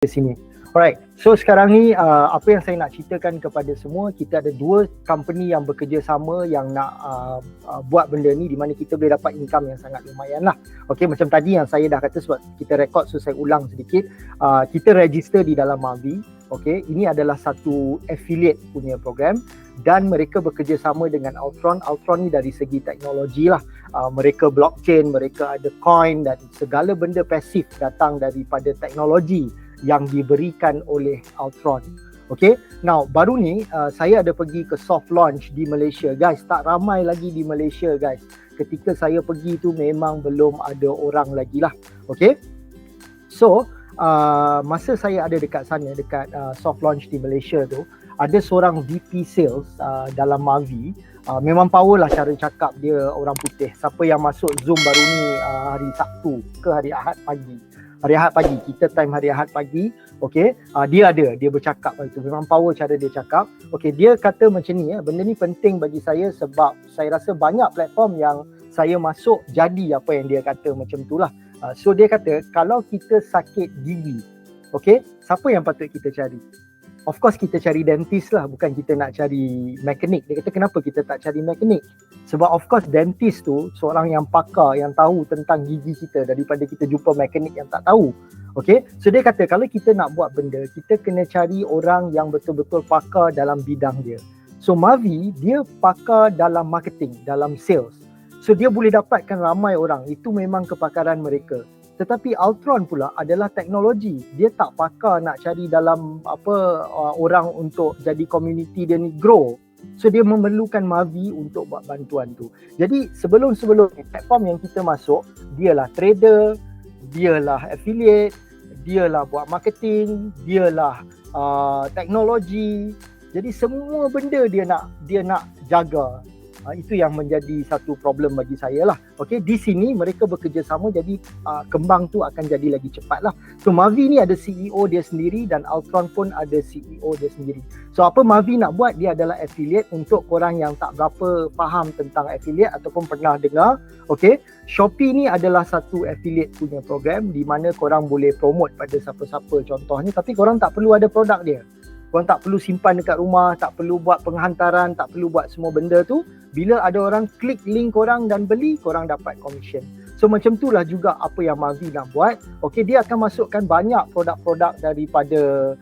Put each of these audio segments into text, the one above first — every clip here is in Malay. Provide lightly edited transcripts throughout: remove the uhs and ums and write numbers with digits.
ke sini. Alright, so sekarang ni apa yang saya nak ceritakan kepada semua, kita ada dua company yang bekerja sama yang nak buat benda ni, di mana kita boleh dapat income yang sangat lumayan lah. Okay, macam tadi yang saya dah kata sebab kita rekod, so saya ulang sedikit. Kita register di dalam Mavi. Okay, ini adalah satu affiliate punya program dan mereka bekerja sama dengan Altron. Altron ni dari segi teknologi lah. Mereka blockchain, mereka ada coin dan segala benda pasif datang daripada teknologi yang diberikan oleh Altron. Okay, now baru ni saya ada pergi ke soft launch di Malaysia guys. Tak ramai lagi di Malaysia guys. Ketika saya pergi tu memang belum ada orang lagi lah. Okay, so masa saya ada dekat sana, dekat soft launch di Malaysia tu, ada seorang VP sales dalam Mavi. Memang power lah cara cakap dia, orang putih. Siapa yang masuk Zoom baru ni hari Sabtu ke hari Ahad pagi, hari Ahad pagi, kita time hari Ahad pagi, okay, dia bercakap itu, memang power cara dia cakap. Okay, dia kata macam ni, benda ni penting bagi saya sebab saya rasa banyak platform yang saya masuk jadi apa yang dia kata macam tu lah. So dia kata kalau kita sakit gigi, okay, siapa yang patut kita cari? Of course kita cari dentist lah, bukan kita nak cari mekanik. Dia kata kenapa kita tak cari mekanik? Sebab of course dentist tu seorang yang pakar, yang tahu tentang gigi kita daripada kita jumpa mekanik yang tak tahu. Okay, so dia kata kalau kita nak buat benda, kita kena cari orang yang betul-betul pakar dalam bidang dia. So Mavi, dia pakar dalam marketing, dalam sales. So dia boleh dapatkan ramai orang, itu memang kepakaran mereka. Tetapi Altron pula adalah teknologi. Dia tak pakar nak cari dalam orang untuk jadi community dia ni grow. So dia memerlukan Mavi untuk buat bantuan tu. Jadi sebelum platform yang kita masuk, dialah trader, dialah affiliate, dialah buat marketing, dialah teknologi. Jadi semua benda dia nak jaga. Itu yang menjadi satu problem bagi saya lah. Okay, di sini mereka bekerja sama, jadi kembang tu akan jadi lagi cepat lah. So Mavi ni ada CEO dia sendiri dan Altron pun ada CEO dia sendiri. So apa Mavi nak buat, dia adalah affiliate. Untuk korang yang tak berapa faham tentang affiliate ataupun pernah dengar, okay, Shopee ni adalah satu affiliate punya program di mana korang boleh promote pada siapa-siapa contohnya, tapi korang tak perlu ada produk dia. Korang tak perlu simpan dekat rumah, tak perlu buat penghantaran, tak perlu buat semua benda tu. Bila ada orang klik link korang dan beli, korang dapat commission. So macam itulah juga apa yang Mavi nak buat. Okay, dia akan masukkan banyak produk-produk daripada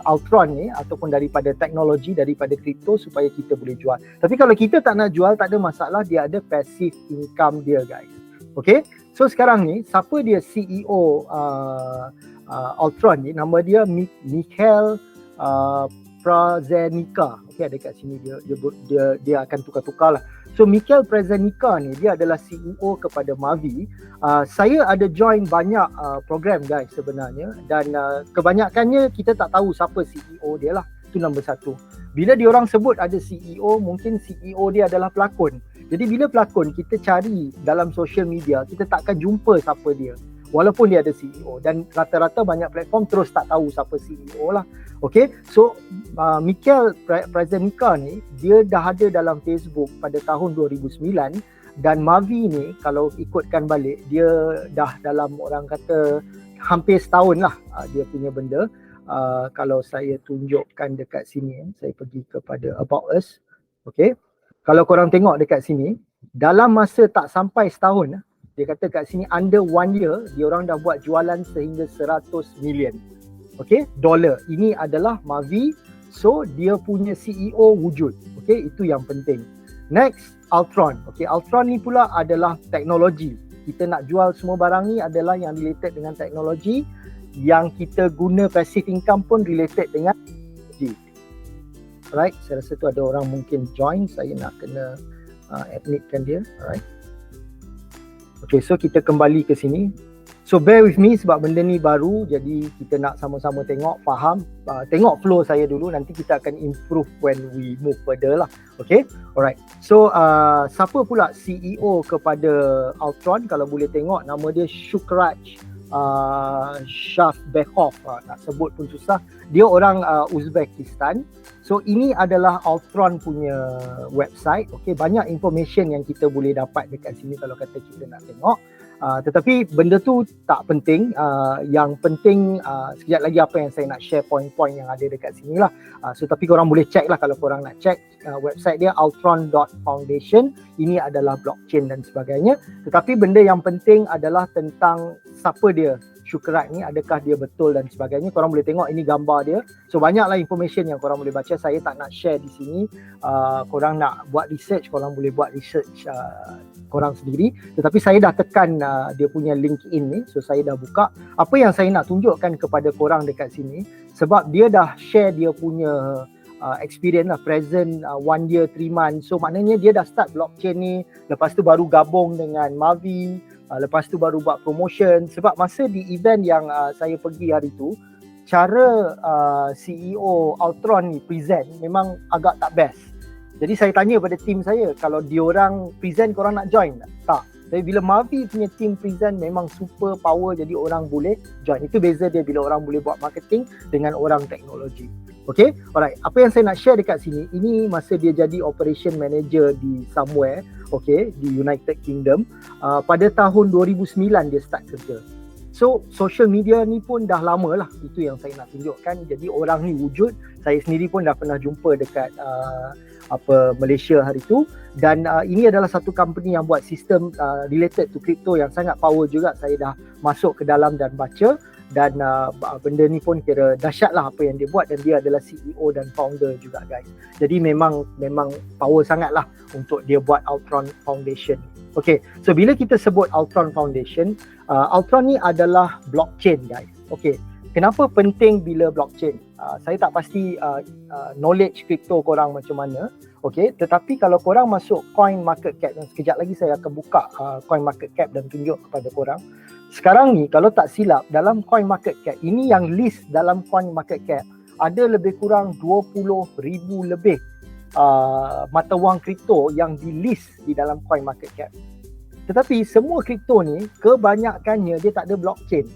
Altron ni ataupun daripada teknologi, daripada kripto supaya kita boleh jual. Tapi kalau kita tak nak jual, tak ada masalah, dia ada passive income dia guys. Okay, so sekarang ni siapa dia CEO Altron ni, nama dia Mikhail Prazenica. Okay, ada kat sini dia akan tukar-tukar lah. So Mikhail Prazenica ni dia adalah CEO kepada Mavi. Saya ada join banyak program guys sebenarnya, dan kebanyakannya kita tak tahu siapa CEO dia lah. Itu nombor satu. Bila diorang sebut ada CEO, mungkin CEO dia adalah pelakon. Jadi bila pelakon, kita cari dalam social media, kita takkan jumpa siapa dia, walaupun dia ada CEO. Dan rata-rata banyak platform terus tak tahu siapa CEO lah. Okay, so Mikhail Prazenica ni, dia dah ada dalam Facebook pada tahun 2009. Dan Mavi ni kalau ikutkan balik, dia dah dalam orang kata hampir setahun lah dia punya benda. Kalau saya tunjukkan dekat sini, saya pergi kepada About Us. Okay, kalau korang tengok dekat sini, dalam masa tak sampai setahun, dia kata kat sini under 1 year, dia orang dah buat jualan sehingga 100 million. Okay, dollar. Ini adalah Mavi. So dia punya CEO wujud. Okay, itu yang penting. Next, Altron. Okay, Altron ni pula adalah teknologi. Kita nak jual semua barang ni adalah yang related dengan teknologi. Yang kita guna passive income pun related dengan teknologi. Alright, saya rasa tu ada orang mungkin join. Saya nak kena admitkan dia. Alright. Okay, so kita kembali ke sini. So bear with me sebab benda ni baru, jadi kita nak sama-sama tengok, faham, tengok flow saya dulu, nanti kita akan improve when we move further lah. Okay, alright. So siapa pula CEO kepada Altron? Kalau boleh tengok, nama dia Shukraj Shafbekov. Nak sebut pun susah. Dia orang Uzbekistan. So ini adalah Altron punya website. Okay, banyak information yang kita boleh dapat dekat sini kalau kata kita nak tengok. Tetapi benda tu tak penting. Yang penting sekejap lagi apa yang saya nak share point-point yang ada dekat sini lah. So tapi korang boleh check lah kalau korang nak check website dia altron.foundation. Ini adalah blockchain dan sebagainya. Tetapi benda yang penting adalah tentang siapa dia, Shukrat ni, adakah dia betul dan sebagainya. Korang boleh tengok ini gambar dia. So banyaklah information yang korang boleh baca. Saya tak nak share di sini. Korang nak buat research, korang boleh buat research korang sendiri. Tetapi saya dah tekan dia punya LinkedIn ni. So saya dah buka. Apa yang saya nak tunjukkan kepada korang dekat sini, sebab dia dah share dia punya experience lah, present 1 year 3 months. So maknanya dia dah start blockchain ni, lepas tu baru gabung dengan Mavi, lepas tu baru buat promotion. Sebab masa di event yang saya pergi hari tu, cara CEO Altron ni present memang agak tak best. Jadi saya tanya pada team saya, kalau diorang present korang nak join tak? Tak. Tapi bila Mavi punya team present memang super power, jadi orang boleh join. Itu beza dia bila orang boleh buat marketing dengan orang teknologi. Okay, alright. Apa yang saya nak share dekat sini, ini masa dia jadi operation manager di somewhere, okay, di United Kingdom. Pada tahun 2009 dia start kerja. So social media ni pun dah lama lah, itu yang saya nak tunjukkan. Jadi orang ni wujud. Saya sendiri pun dah pernah jumpa dekat Malaysia hari tu. Dan ini adalah satu company yang buat sistem related to crypto yang sangat power juga. Saya dah masuk ke dalam dan baca. Dan benda ni pun kira dahsyat lah apa yang dia buat, dan dia adalah CEO dan founder juga guys. Jadi memang power sangat lah untuk dia buat Altron Foundation. Okay, so bila kita sebut Altron Foundation, Altron ni adalah blockchain guys. Okay, kenapa penting bila blockchain? Saya tak pasti knowledge crypto korang macam mana. Okay, tetapi kalau korang masuk coin market cap, dan sekejap lagi saya akan buka coin market cap dan tunjuk kepada korang. Sekarang ni kalau tak silap dalam coin market cap, ini yang list dalam coin market cap, ada lebih kurang 20,000 lebih mata wang kripto yang di list di dalam coin market cap. Tetapi semua kripto ni kebanyakannya dia tak ada blockchain.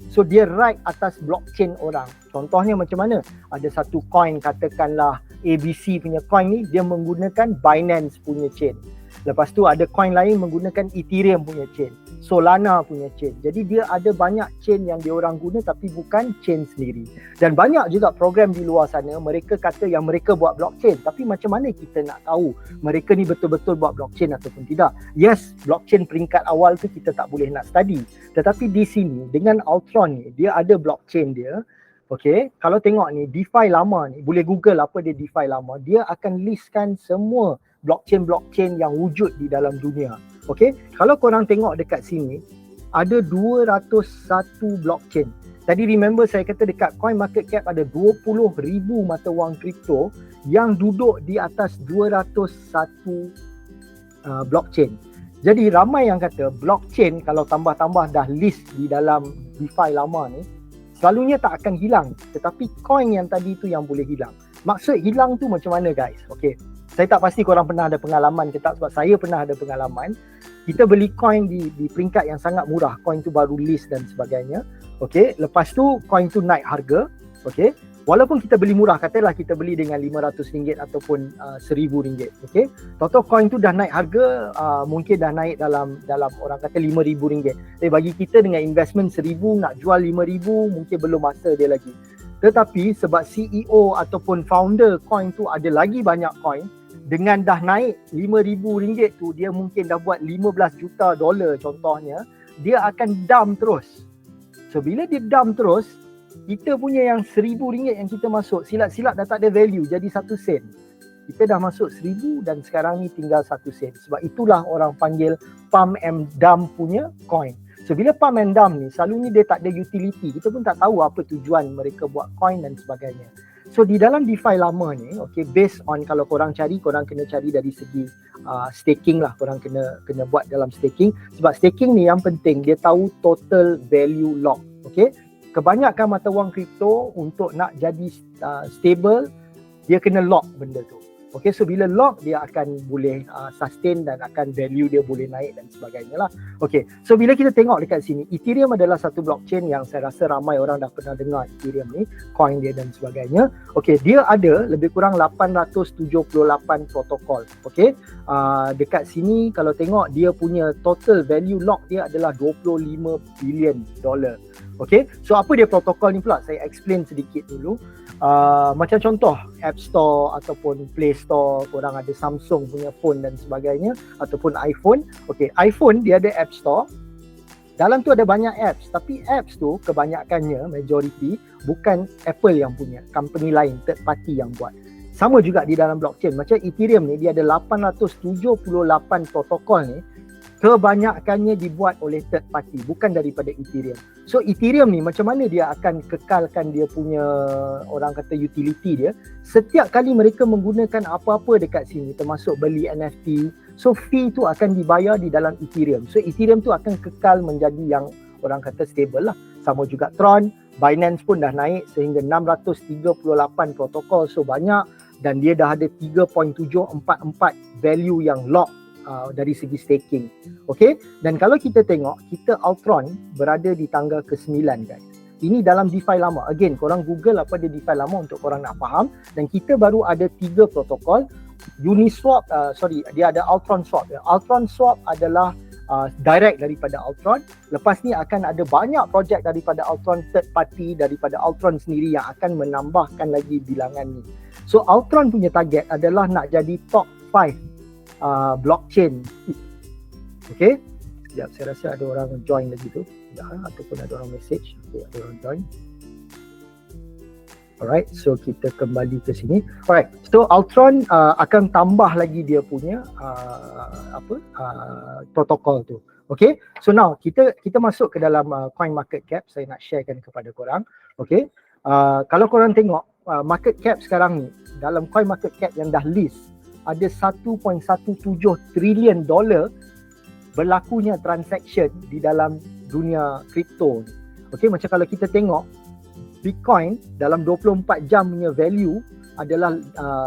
So dia ride atas blockchain orang. Contohnya macam mana? Ada satu coin, katakanlah ABC punya coin ni, dia menggunakan Binance punya chain. Lepas tu ada coin lain menggunakan Ethereum punya chain, Solana punya chain. Jadi dia ada banyak chain yang dia orang guna tapi bukan chain sendiri. Dan banyak juga program di luar sana, mereka kata yang mereka buat blockchain. Tapi macam mana kita nak tahu mereka ni betul-betul buat blockchain ataupun tidak? Yes, blockchain peringkat awal tu kita tak boleh nak study. Tetapi di sini dengan Altron ni, dia ada blockchain dia. Okay, kalau tengok ni DeFi lama ni, boleh Google apa dia DeFi lama, dia akan listkan semua blockchain yang wujud di dalam dunia. Okay, kalau korang tengok dekat sini, ada 201 blockchain. Tadi remember saya kata dekat coin market cap ada 20,000 mata wang kripto yang duduk di atas 201 blockchain. Jadi ramai yang kata blockchain kalau tambah-tambah dah list di dalam DeFi lama ni, selalunya tak akan hilang. Tetapi coin yang tadi tu yang boleh hilang. Maksud hilang tu macam mana guys? Okay, saya tak pasti korang pernah ada pengalaman ke tak, sebab saya pernah ada pengalaman. Kita beli coin di peringkat yang sangat murah, coin tu baru list dan sebagainya. Okay, lepas tu coin tu naik harga. Okay, walaupun kita beli murah, katalah kita beli dengan RM500 ataupun RM1,000. Okay, tahu-tahu coin tu dah naik harga, mungkin dah naik dalam orang kata RM5,000. Tapi bagi kita dengan investment RM1,000 nak jual RM5,000 mungkin belum masa dia lagi. Tetapi sebab CEO ataupun founder coin tu ada lagi banyak coin, dengan dah naik RM5,000 tu, dia mungkin dah buat $15 juta contohnya, dia akan dump terus. So bila dia dump terus, kita punya yang RM1,000 yang kita masuk, silap-silap dah tak ada value, jadi 1 sen. Kita dah masuk 1,000 dan sekarang ni tinggal 1 sen. Sebab itulah orang panggil pump and dump punya coin. So bila pump and dump ni, selalunya dia tak ada utility. Kita pun tak tahu apa tujuan mereka buat coin dan sebagainya. So di dalam DeFi lama ni, okay, based on kalau korang kena cari dari segi staking lah. Korang kena buat dalam staking. Sebab staking ni yang penting, dia tahu total value lock. Okay, kebanyakan mata wang kripto untuk nak jadi stable, dia kena lock benda tu. Okay, so bila lock dia akan boleh sustain dan akan value dia boleh naik dan sebagainya lah. Okay, so bila kita tengok dekat sini, Ethereum adalah satu blockchain yang saya rasa ramai orang dah pernah dengar Ethereum ni, coin dia dan sebagainya. Okay, dia ada lebih kurang 878 protokol. Okay, dekat sini kalau tengok dia punya total value lock dia adalah $25 billion. Okay, so apa dia protokol ni pula? Saya explain sedikit dulu. Macam contoh App Store ataupun Play Store, korang ada Samsung punya phone dan sebagainya, ataupun iPhone. Okay, iPhone dia ada App Store. Dalam tu ada banyak apps, tapi apps tu kebanyakannya, majority, bukan Apple yang punya, company lain, third party yang buat. Sama juga di dalam blockchain. Macam Ethereum ni, dia ada 878 protokol ni, kebanyakannya dibuat oleh third party, bukan daripada Ethereum. So Ethereum ni macam mana dia akan kekalkan dia punya, orang kata, utility dia. Setiap kali mereka menggunakan apa-apa dekat sini, termasuk beli NFT, so fee tu akan dibayar di dalam Ethereum. So Ethereum tu akan kekal menjadi yang orang kata stable lah. Sama juga Tron, Binance pun dah naik sehingga 638 protokol, so banyak, dan dia dah ada 3.744 value yang lock dari segi staking. Okay, dan kalau kita tengok, kita Altron berada di tangga ke-9 guys. Ini dalam DeFi lama. Again, korang Google apa dia DeFi lama untuk korang nak faham. Dan kita baru ada 3 protokol. Uniswap, dia ada Altron Swap. Altron Swap adalah direct daripada Altron. Lepas ni akan ada banyak projek daripada Altron, third party daripada Altron sendiri yang akan menambahkan lagi bilangan ni. So Altron punya target adalah nak jadi top 5 blockchain. Okay, sekejap, saya rasa ada orang join lagi tu. Ataupun ada orang message. Okay, ada orang join. Alright, so kita kembali ke sini. Alright, so Altron akan tambah lagi dia punya protokol tu. Okay, so now kita masuk ke dalam coin market cap. Saya nak sharekan kepada korang. Okay, kalau korang tengok market cap sekarang ni, dalam coin market cap yang dah list, ada 1.17 trilion dolar berlakunya transaction di dalam dunia kripto. Okay, macam kalau kita tengok Bitcoin dalam 24 jam punya value adalah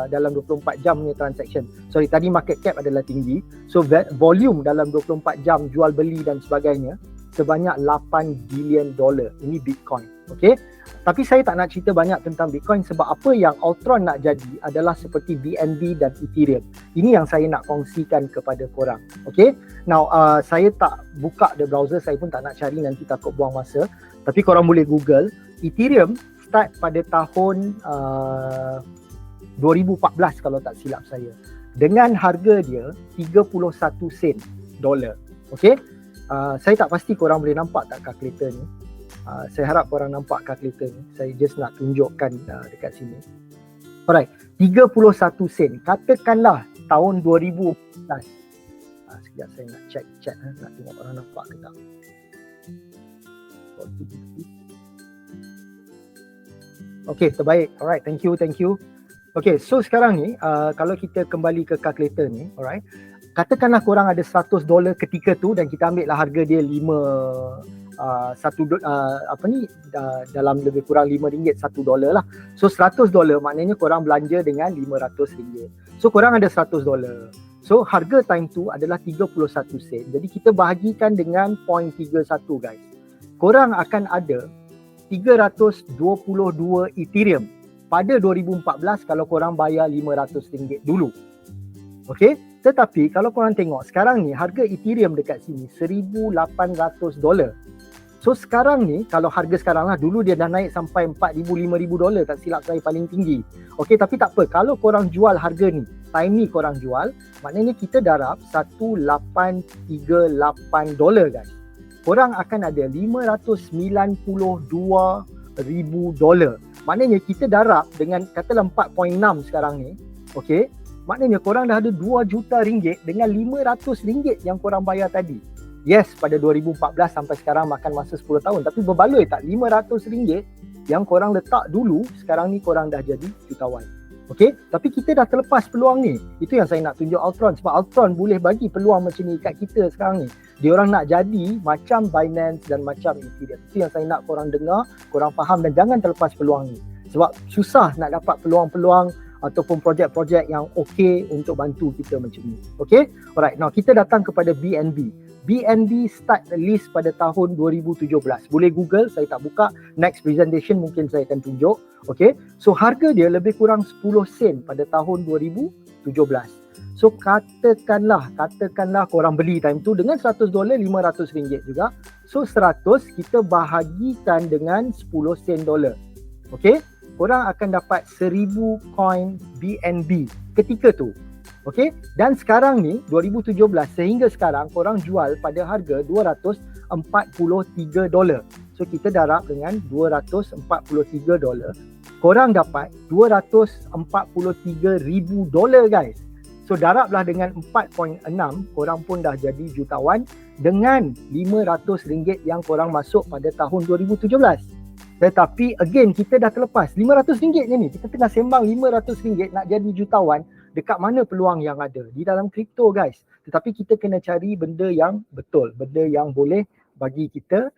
dalam 24 jam punya transaction. Sorry, tadi market cap adalah tinggi. So volume dalam 24 jam jual beli dan sebagainya sebanyak 8 billion dolar. Ini Bitcoin. Okay, tapi saya tak nak cerita banyak tentang Bitcoin sebab apa yang Altron nak jadi adalah seperti BNB dan Ethereum. Ini yang saya nak kongsikan kepada korang. Okay, now saya tak buka the browser, saya pun tak nak cari, nanti takut buang masa. Tapi korang boleh Google. Ethereum start pada tahun 2014 kalau tak silap saya. Dengan harga dia 31 sen dolar. Okay, saya tak pasti korang boleh nampak tak kalkulator ni. Saya harap korang nampak kalkulator ni. Saya just nak tunjukkan dekat sini. Alright, 31 sen. Katakanlah tahun 2014. Sekejap saya nak check chat, nak tengok korang nampak ke tak. Okay, terbaik. Alright, thank you. Okay, so sekarang ni kalau kita kembali ke kalkulator ni, alright, katakanlah korang ada $100 ketika tu dan kita ambil lah harga dia dalam lebih kurang RM5 $1 lah. So $100 maknanya korang belanja dengan RM500. So korang ada $100. So harga time tu adalah 31 sen. Jadi kita bahagikan dengan 0.31 guys. Korang akan ada 322 Ethereum pada 2014 kalau korang bayar RM500 dulu. Okay, tetapi kalau korang tengok sekarang ni harga Ethereum dekat sini $1,800. So sekarang ni, kalau harga sekarang lah, dulu dia dah naik sampai $4,000-5,000 tak silap saya paling tinggi. Okey, tapi tak apa, kalau korang jual harga ni, time ni korang jual, maknanya kita darab $1,838 guys. Korang akan ada $592,000. Maknanya kita darab dengan katalah 4.6 sekarang ni, okey, maknanya korang dah ada RM2 juta dengan RM500 yang korang bayar tadi. Yes, pada 2014 sampai sekarang makan masa 10 tahun. Tapi berbaloi tak? RM500 yang korang letak dulu, sekarang ni korang dah jadi jutawan. Okay? Tapi kita dah terlepas peluang ni. Itu yang saya nak tunjuk Altron. Sebab Altron boleh bagi peluang macam ni kat kita sekarang ni. Dia orang nak jadi macam Binance dan macam Ethereum. Itu yang saya nak korang dengar, korang faham dan jangan terlepas peluang ni. Sebab susah nak dapat peluang-peluang ataupun projek-projek yang okey untuk bantu kita macam ni. Okay, alright, now kita datang kepada BNB. BNB start list pada tahun 2017. Boleh Google, saya tak buka. Next presentation mungkin saya akan tunjuk. Okay, so harga dia lebih kurang 10 sen pada tahun 2017. So katakanlah korang beli time tu dengan $100, RM500 juga. So 100 kita bahagikan dengan 10 sen dolar. Okay, korang akan dapat 1000 coin BNB ketika tu. Okay, dan sekarang ni 2017 sehingga sekarang korang jual pada harga $243. So kita darab dengan $243. Korang dapat $243,000 guys. So darablah dengan 4.6, korang pun dah jadi jutawan dengan RM500 yang korang masuk pada tahun 2017. Tetapi again kita dah terlepas RM500 je ni. Kita tengah sembang RM500 nak jadi jutawan. Dekat mana peluang yang ada? Di dalam kripto guys. Tetapi kita kena cari benda yang betul, benda yang boleh bagi kita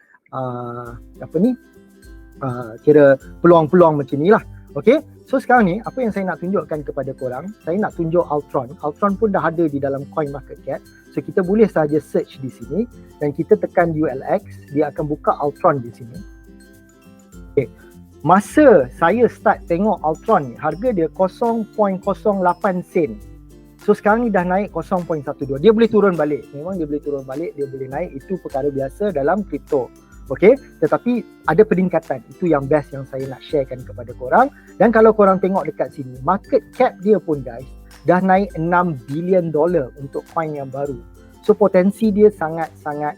kira peluang-peluang macam ni lah. Okay, so sekarang ni apa yang saya nak tunjukkan kepada korang, saya nak tunjuk Altron. Altron pun dah ada di dalam coin market cap. So kita boleh sahaja search di sini dan kita tekan ULX, dia akan buka Altron di sini. Okay, masa saya start tengok Altron ni, harga dia 0.08 sen. So sekarang ni dah naik 0.12. Dia boleh turun balik. Memang dia boleh turun balik, dia boleh naik. Itu perkara biasa dalam kripto. Okay, tetapi ada peningkatan. Itu yang best yang saya nak sharekan kepada korang. Dan kalau korang tengok dekat sini, market cap dia pun guys, dah naik $6 billion untuk coin yang baru. So potensi dia sangat-sangat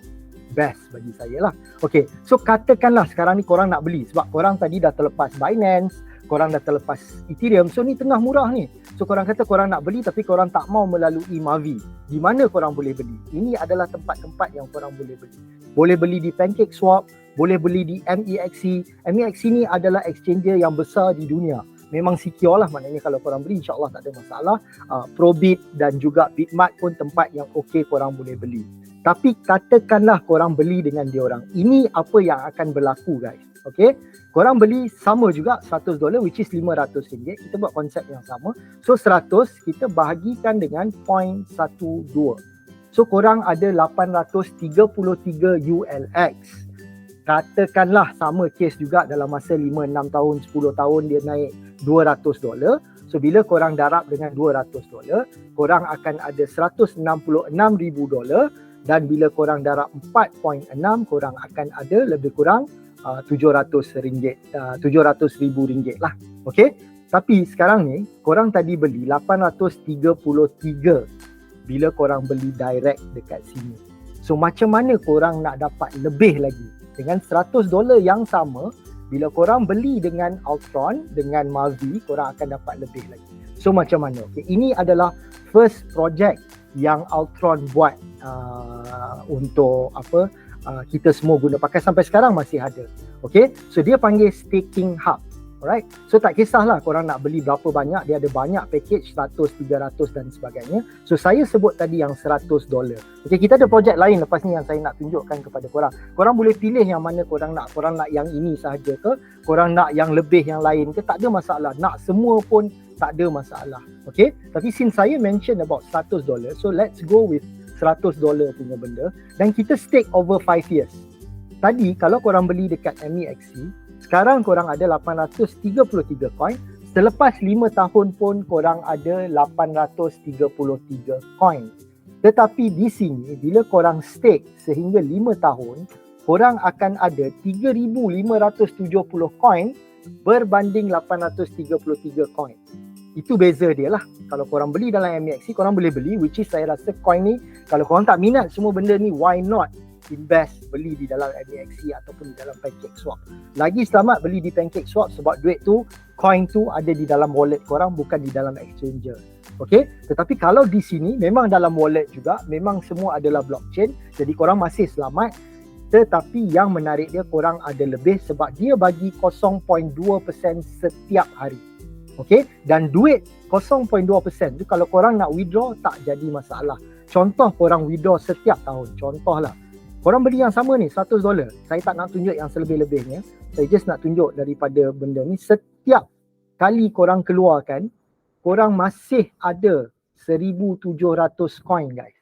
best bagi saya lah. Okay, so katakanlah sekarang ni korang nak beli sebab korang tadi dah terlepas Binance, korang dah terlepas Ethereum, so ni tengah murah ni. So korang kata korang nak beli tapi korang tak mau melalui Mavi. Di mana korang boleh beli? Ini adalah tempat-tempat yang korang boleh beli. Boleh beli di PancakeSwap, boleh beli di MEXC. MEXC ni adalah exchanger yang besar di dunia. Memang secure lah, maknanya kalau korang beli insyaAllah tak ada masalah. Probit dan juga Bitmart pun tempat yang okey korang boleh beli. Tapi katakanlah korang beli dengan diorang. Ini apa yang akan berlaku guys. Okay, korang beli sama juga $100 which is RM500. Kita buat konsep yang sama. So 100 kita bahagikan dengan 0.12. So korang ada 833 ULX. Katakanlah sama case juga dalam masa 5, 6 tahun, 10 tahun dia naik $200. So bila korang darab dengan $200, korang akan ada $166,000. Dan bila korang darab 4.6, korang akan ada lebih kurang $700,000 lah. Okay, tapi sekarang ni korang tadi beli 833 bila korang beli direct dekat sini. So macam mana korang nak dapat lebih lagi? Dengan $100 yang sama, bila korang beli dengan Altron, dengan Mavi, korang akan dapat lebih lagi. So macam mana? Okay, ini adalah first project yang Altron buat untuk kita semua guna pakai sampai sekarang masih ada. Okay, so dia panggil staking hub. Alright, so tak kisahlah korang nak beli berapa banyak, dia ada banyak package 100, 300 dan sebagainya. So saya sebut tadi yang $100. Okay, kita ada projek lain lepas ni yang saya nak tunjukkan kepada korang. Korang boleh pilih yang mana korang nak yang ini sahaja ke, korang nak yang lebih yang lain ke, tak ada masalah. Nak semua pun tak ada masalah. Okay, tapi since saya mention about $100, so let's go with $100 punya benda dan kita stake over 5 years. Tadi kalau korang beli dekat MEXC, sekarang korang ada 833 coin. Selepas 5 tahun pun korang ada 833 coin. Tetapi di sini bila korang stake sehingga 5 tahun, korang akan ada 3,570 coin berbanding 833 coin. Itu beza dia lah. Kalau korang beli dalam MEXC, korang boleh beli, which is saya rasa coin ni, kalau korang tak minat semua benda ni, why not invest, beli di dalam MEXC ataupun di dalam PancakeSwap. Lagi selamat beli di PancakeSwap sebab duit tu, coin tu ada di dalam wallet korang, bukan di dalam exchanger. Okay, tetapi kalau di sini memang dalam wallet juga, memang semua adalah blockchain, jadi korang masih selamat. Tetapi yang menarik dia, korang ada lebih sebab dia bagi 0.2% setiap hari. Okay, dan duit 0.2% tu kalau korang nak withdraw tak jadi masalah. Contoh korang withdraw setiap tahun, contohlah korang beli yang sama ni $100. Saya tak nak tunjuk yang selebih-lebihnya. Saya just nak tunjuk daripada benda ni. Setiap kali korang keluarkan korang masih ada 1,700 coin guys.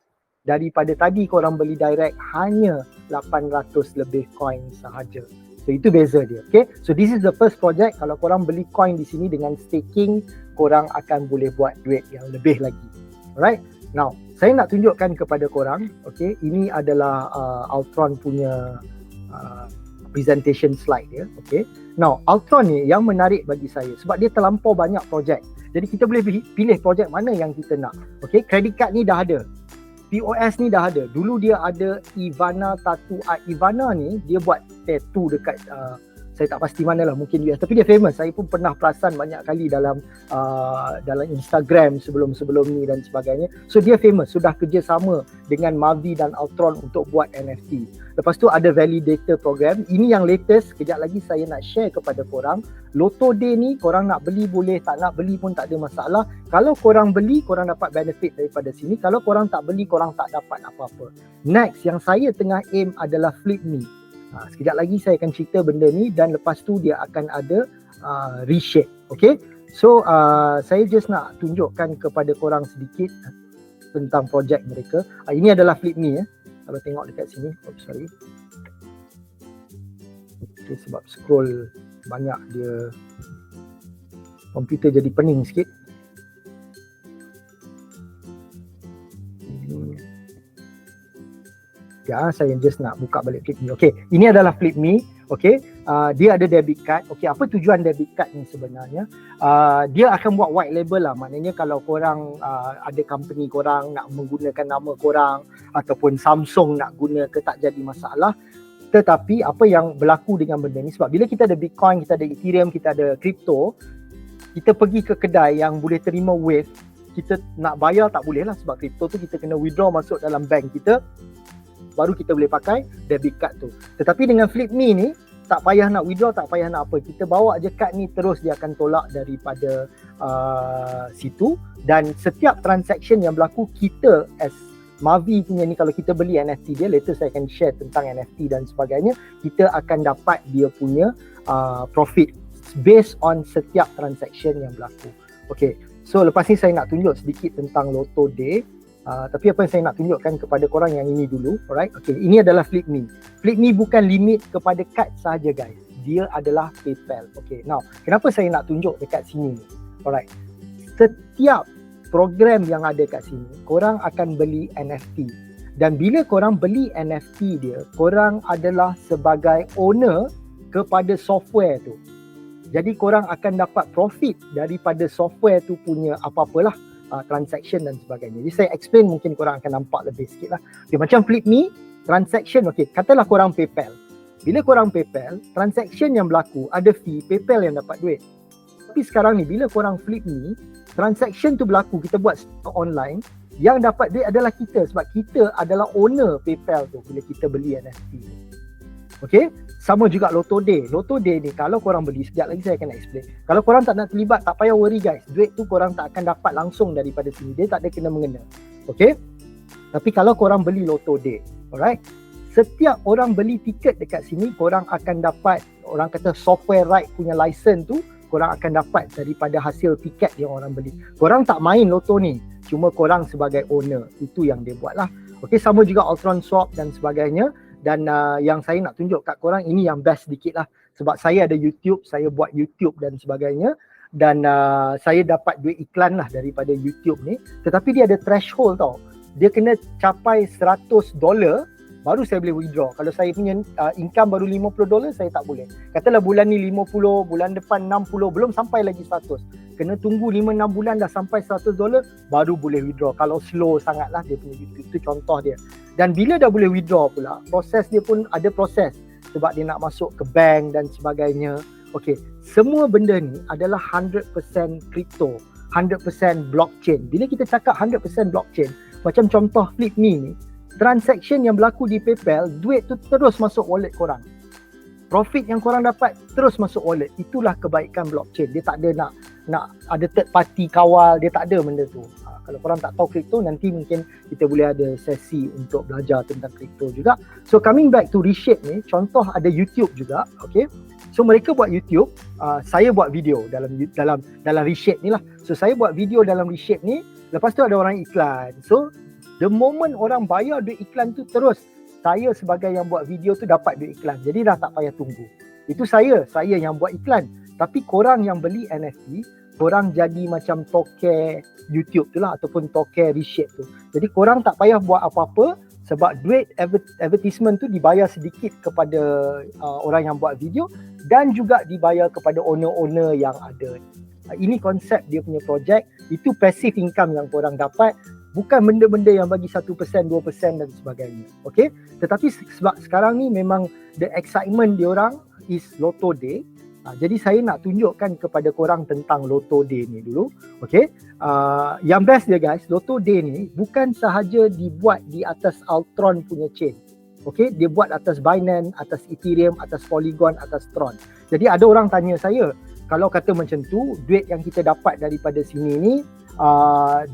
Daripada tadi korang beli direct hanya 800 lebih coin sahaja. So itu beza dia. Okay. So this is the first project. Kalau korang beli coin di sini dengan staking, korang akan boleh buat duit yang lebih lagi. Alright. Now, saya nak tunjukkan kepada korang. Okay. Ini adalah Altron punya presentation slide dia. Okay. Now, Altron ni yang menarik bagi saya sebab dia terlampau banyak projek. Jadi kita boleh pilih projek mana yang kita nak. Okay. Credit card ni dah ada. POS ni dah ada. Dulu dia ada Ivana Tattoo Art. Ivana ni dia buat tattoo dekat saya tak pasti mana lah, mungkin US, tapi dia famous. Saya pun pernah perasan banyak kali dalam Instagram sebelum ni dan sebagainya. So dia famous, sudah kerjasama dengan Mavi dan Altron untuk buat NFT. Lepas tu ada validator program. Ini yang latest, kejap lagi saya nak share kepada korang. Lotto Day ni korang nak beli boleh, tak nak beli pun tak ada masalah. Kalau korang beli, korang dapat benefit daripada sini. Kalau korang tak beli, korang tak dapat apa-apa. Next yang saya tengah aim adalah Flip Me. Sekejap lagi saya akan cerita benda ni dan lepas tu dia akan ada reshape. Okay. So saya just nak tunjukkan kepada korang sedikit tentang projek mereka. Ini adalah Flip Me. Kalau tengok dekat sini. Oops, sorry. Okay, sebab scroll banyak dia komputer jadi pening sikit. Ya, saya just nak buka balik Flip Me. Okay, ini adalah Flip Me. Okay, dia ada debit card. Okay, apa tujuan debit card ni sebenarnya? Dia akan buat white label lah. Maknanya kalau korang ada company korang nak menggunakan nama korang ataupun Samsung nak guna ke tak jadi masalah. Tetapi apa yang berlaku dengan benda ni, sebab bila kita ada Bitcoin, kita ada Ethereum, kita ada crypto, kita pergi ke kedai yang boleh terima Wave, kita nak bayar tak boleh lah sebab crypto tu kita kena withdraw masuk dalam bank kita, baru kita boleh pakai debit card tu. Tetapi dengan Flip Me ni, tak payah nak withdraw, tak payah nak apa. Kita bawa je kad ni, terus dia akan tolak daripada situ. Dan setiap transaction yang berlaku, kita as Mavi punya ni, kalau kita beli NFT dia, later saya akan share tentang NFT dan sebagainya, kita akan dapat dia punya profit based on setiap transaction yang berlaku. Okay, so lepas ni saya nak tunjuk sedikit tentang Lotto Day. Tapi apa yang saya nak tunjukkan kepada korang yang ini dulu. Alright, okay, ini adalah Flip Me. Flip Me bukan limit kepada kad sahaja guys. Dia adalah PayPal. Okay, now kenapa saya nak tunjuk dekat sini? Alright, setiap program yang ada kat sini, korang akan beli NFT. Dan bila korang beli NFT dia, korang adalah sebagai owner kepada software tu. Jadi korang akan dapat profit daripada software tu punya apa-apalah transaction dan sebagainya. Jadi saya explain, mungkin korang akan nampak lebih sikit lah. Okay, macam Flip Me, transaction, okay, katalah korang PayPal. Bila korang PayPal, transaction yang berlaku, ada fee, PayPal yang dapat duit. Tapi sekarang ni, bila korang Flip Me, transaction tu berlaku, kita buat online, yang dapat duit adalah kita sebab kita adalah owner PayPal tu bila kita beli NFT. Okay, sama juga Lotto Day. Lotto Day ni kalau korang beli, sekejap lagi saya akan explain. Kalau korang tak nak terlibat, tak payah worry guys. Duit tu korang tak akan dapat langsung daripada sini. Dia tak ada kena mengena. Okay, tapi kalau korang beli Lotto Day, alright, setiap orang beli tiket dekat sini, korang akan dapat, orang kata software right punya license tu, korang akan dapat daripada hasil tiket yang orang beli. Korang tak main Lotto ni, cuma korang sebagai owner. Itu yang dia buat lah. Okay, sama juga Altron Swap dan sebagainya. Dan yang saya nak tunjuk kat korang, ini yang best sedikit lah. Sebab saya ada YouTube, saya buat YouTube dan sebagainya. Dan saya dapat duit iklan lah daripada YouTube ni. Tetapi dia ada threshold tau. Dia kena capai $100 baru saya boleh withdraw. Kalau saya punya income baru $50, saya tak boleh. Katalah bulan ni 50, bulan depan 60, belum sampai lagi 100. Kena tunggu 5-6 bulan dah sampai $100, baru boleh withdraw. Kalau slow sangat lah dia punya YouTube. Itu contoh dia. Dan bila dah boleh withdraw pula, proses dia pun ada proses. Sebab dia nak masuk ke bank dan sebagainya. Okay, semua benda ni adalah 100% crypto, 100% blockchain. Bila kita cakap 100% blockchain, macam contoh Flip Me ni, transaction yang berlaku di PayPal, duit tu terus masuk wallet korang. Profit yang korang dapat terus masuk wallet. Itulah kebaikan blockchain. Dia tak ada nak ada third party kawal, dia tak ada benda tu. Kalau korang tak tahu kripto, nanti mungkin kita boleh ada sesi untuk belajar tentang kripto juga. So coming back to Reshape ni, contoh ada YouTube juga, okay. So mereka buat YouTube, saya buat video dalam reshape ni lah. So saya buat video dalam reshape ni, lepas tu ada orang iklan. So the moment orang bayar duit iklan tu, terus saya sebagai yang buat video tu dapat duit iklan. Jadi dah tak payah tunggu. Itu saya yang buat iklan. Tapi korang yang beli NFT, korang jadi macam toke YouTube tu lah, ataupun toke reshape tu. Jadi korang tak payah buat apa-apa, sebab duit advertisement tu dibayar sedikit kepada orang yang buat video, dan juga dibayar kepada owner-owner yang ada. Ini konsep dia punya projek. Itu passive income yang korang dapat, bukan benda-benda yang bagi 1%, 2% dan sebagainya. Okay? Tetapi sebab sekarang ni memang the excitement diorang is Lotto Day. Jadi saya nak tunjukkan kepada korang tentang Lotto Day ni dulu. Okay? Yang best dia guys, Lotto Day ni bukan sahaja dibuat di atas Altron punya chain. Okay? Dia buat atas Binance, atas Ethereum, atas Polygon, atas Tron. Jadi ada orang tanya saya, kalau kata macam tu, duit yang kita dapat daripada sini ni,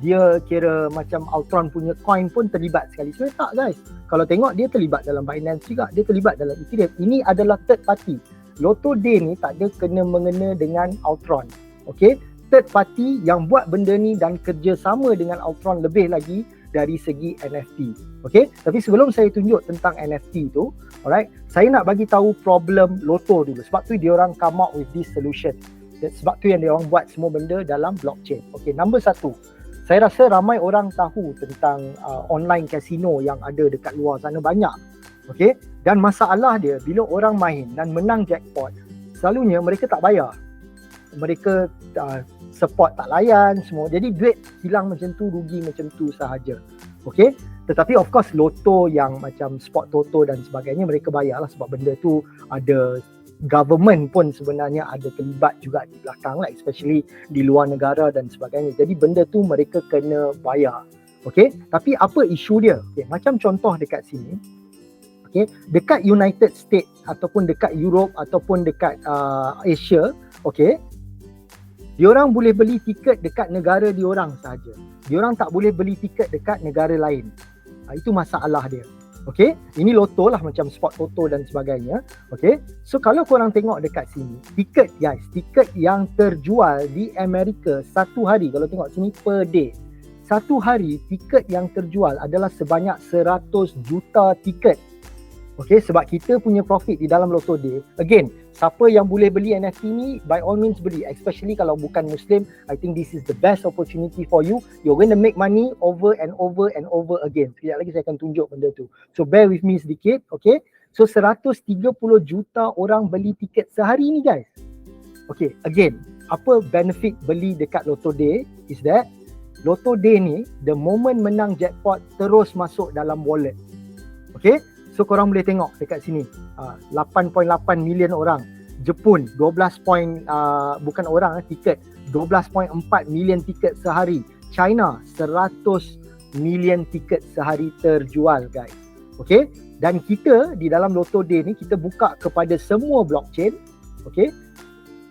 dia kira macam Altron punya coin pun terlibat sekali. Sebenarnya tak guys. Kalau tengok dia terlibat dalam Binance juga, dia terlibat dalam Ethereum. Ini adalah third party. Lotto Day ni tak ada kena-mengena dengan Altron. Okay? Third party yang buat benda ni dan kerjasama dengan Altron lebih lagi dari segi NFT. Okay? Tapi sebelum saya tunjuk tentang NFT tu, alright, saya nak bagi tahu problem Lotto dulu. Sebab tu diorang come up with this solution. Sebab tu yang diorang buat semua benda dalam blockchain. Okay, number 1. Saya rasa ramai orang tahu tentang online casino yang ada dekat luar sana, banyak. Okay, dan masalah dia bila orang main dan menang jackpot, selalunya mereka tak bayar. Mereka support tak layan semua. Jadi duit hilang macam tu, rugi macam tu sahaja. Okay, tetapi of course Lotto yang macam sport toto dan sebagainya mereka bayar lah, sebab benda tu ada government pun sebenarnya ada terlibat juga di belakang lah, especially di luar negara dan sebagainya. Jadi benda tu mereka kena bayar. Okay, tapi apa isu dia? Okay, macam contoh dekat sini. Okay, dekat United States ataupun dekat Europe ataupun dekat Asia, okay, diorang boleh beli tiket dekat negara diorang sahaja. Diorang tak boleh beli tiket dekat negara lain. Itu masalah dia. Okay, ini Lotto lah, macam sport toto dan sebagainya. Okay, so kalau korang tengok dekat sini, tiket guys, tiket yang terjual di Amerika satu hari, kalau tengok sini per day, satu hari tiket yang terjual adalah sebanyak 100 juta tiket. Okay, sebab kita punya profit di dalam Lotto Day. Again, siapa yang boleh beli NFT ni, by all means beli. Especially kalau bukan Muslim, I think this is the best opportunity for you. You're going to make money over and over and over again. Sekejap lagi saya akan tunjuk benda tu. So bear with me sedikit, okay. So 130 juta orang beli tiket sehari ni guys. Okay, again, apa benefit beli dekat Lotto Day is that Lotto Day ni, the moment menang jackpot, terus masuk dalam wallet. Okay. So korang boleh tengok dekat sini, 8.8 million orang. Jepun 12 bukan orang, tiket 12.4 million tiket sehari. China 100 million tiket sehari terjual guys. Okay, dan kita di dalam Lotto Day ni kita buka kepada semua blockchain. Okay,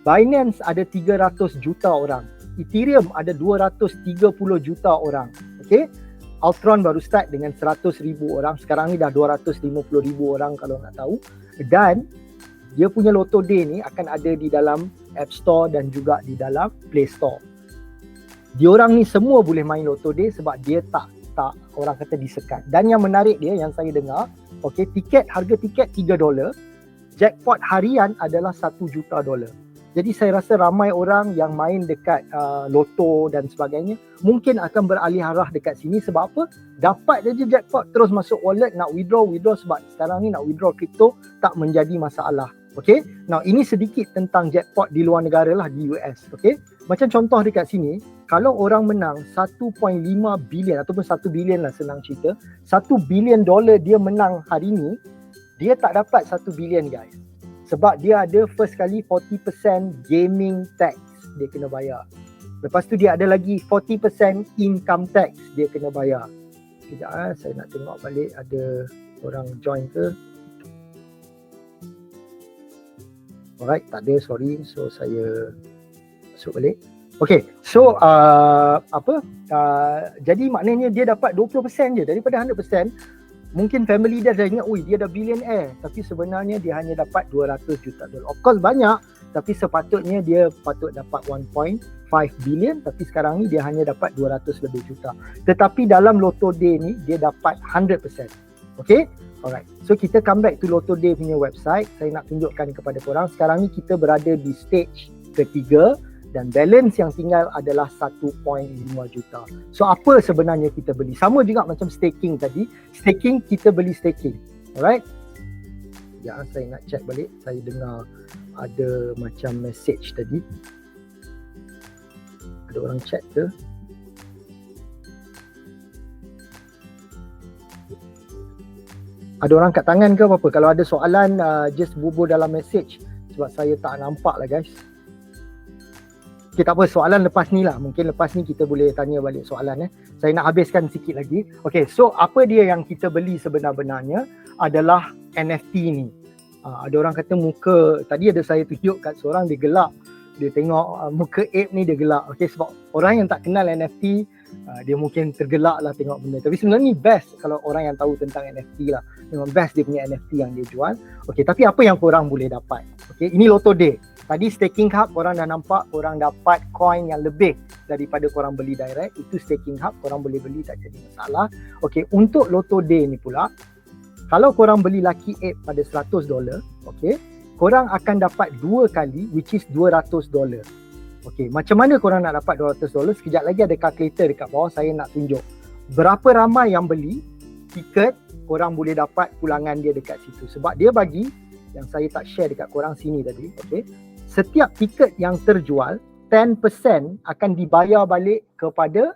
Binance ada 300 juta orang, Ethereum ada 230 juta orang. Okay, Altron baru start dengan 100,000 orang. Sekarang ni dah 250,000 orang kalau nak tahu. Dan dia punya Lotto Day ni akan ada di dalam App Store dan juga di dalam Play Store. Diorang ni semua boleh main Lotto Day sebab dia tak orang kata disekat. Dan yang menarik dia yang saya dengar, okay, harga tiket $3, jackpot harian adalah $1 juta. Jadi saya rasa ramai orang yang main dekat Lotto dan sebagainya mungkin akan beralih arah dekat sini. Sebab apa? Dapat je jackpot terus masuk wallet, nak withdraw sebab sekarang ni nak withdraw kripto tak menjadi masalah. Okay, now ini sedikit tentang jackpot di luar negara lah, di US. Okay, macam contoh dekat sini, kalau orang menang 1.5 bilion ataupun 1 bilion lah senang cerita, $1 billion dia menang hari ni, dia tak dapat 1 bilion guys. Sebab dia ada first kali 40% gaming tax dia kena bayar. Lepas tu dia ada lagi 40% income tax dia kena bayar. Sekejap saya nak tengok balik ada orang join ke. Alright, tak ada, sorry. So saya masuk balik. Okay, so jadi maknanya dia dapat 20% je daripada 100%. mungkin family dia dah ingat, dia dah billionaire, tapi sebenarnya dia hanya dapat 200 juta dolar. Of course banyak, tapi sepatutnya dia patut dapat 1.5 billion, tapi sekarang ni dia hanya dapat 200 lebih juta. Tetapi dalam Lotto Day ni dia dapat 100%. Okay? Alright. So kita come back to Lotto Day punya website. Saya nak tunjukkan kepada korang. Sekarang ni kita berada di stage ketiga dan balance yang tinggal adalah 1.5 juta. So apa sebenarnya kita beli? Sama juga macam staking tadi. Staking, kita beli staking. Alright? Ya, saya nak check balik. Saya dengar ada macam message tadi. Ada orang chat ke? Ada orang kat tangan ke apa-apa? Kalau ada soalan, just bubur dalam message. Sebab saya tak nampak lah guys. Okay, tak apa, soalan lepas ni lah. Mungkin lepas ni kita boleh tanya balik soalan. Saya nak habiskan sikit lagi. Okay, so apa dia yang kita beli sebenar-benarnya adalah NFT ni. Ada orang kata muka, tadi ada saya tunjuk kat seorang, dia gelap. Dia tengok muka ape ni dia gelap. Okay, sebab orang yang tak kenal NFT, dia mungkin tergelak lah tengok benda. Tapi sebenarnya ni best kalau orang yang tahu tentang NFT lah. Memang best dia punya NFT yang dia jual. Okay, tapi apa yang korang boleh dapat? Okay, ini Lotto Day. Tadi staking hub korang dah nampak, korang dapat coin yang lebih daripada korang beli direct. Itu staking hub, korang boleh beli, tak jadi masalah. Okay, untuk Lotto Day ni pula, kalau korang beli Lucky Ape pada $100, okay, korang akan dapat 2 kali, which is $200. Okay, macam mana korang nak dapat $200? Sekejap lagi ada calculator dekat bawah, saya nak tunjuk berapa ramai yang beli tiket, korang boleh dapat pulangan dia dekat situ. Sebab dia bagi, yang saya tak share dekat korang sini tadi, okay, setiap tiket yang terjual 10% akan dibayar balik kepada